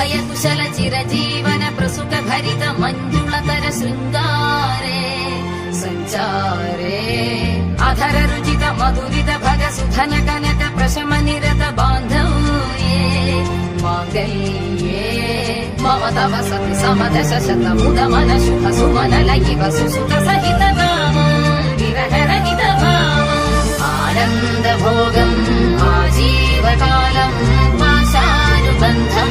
അഭയകുശല ചിരജീവന പ്രസുഖ ഭരിത മഞ്ജുളതര ശൃംഗാരേ സഞ്ചാരേ അധര രുചിത മധുരിത ഭഗ സുധന കനക പ്രശമ നിരത ബാന്ധവ്യേ മാംഗല്യേ മമ തവ സതി സമദശ ശതമുദ മന ശുഭ സുമന ലയിവ സുസുത സഹിത കാമം വിരഹരഹിത ഭാവം ആനന്ദ ഭോഗം ആജീവകാലം പാശാനുബന്ധം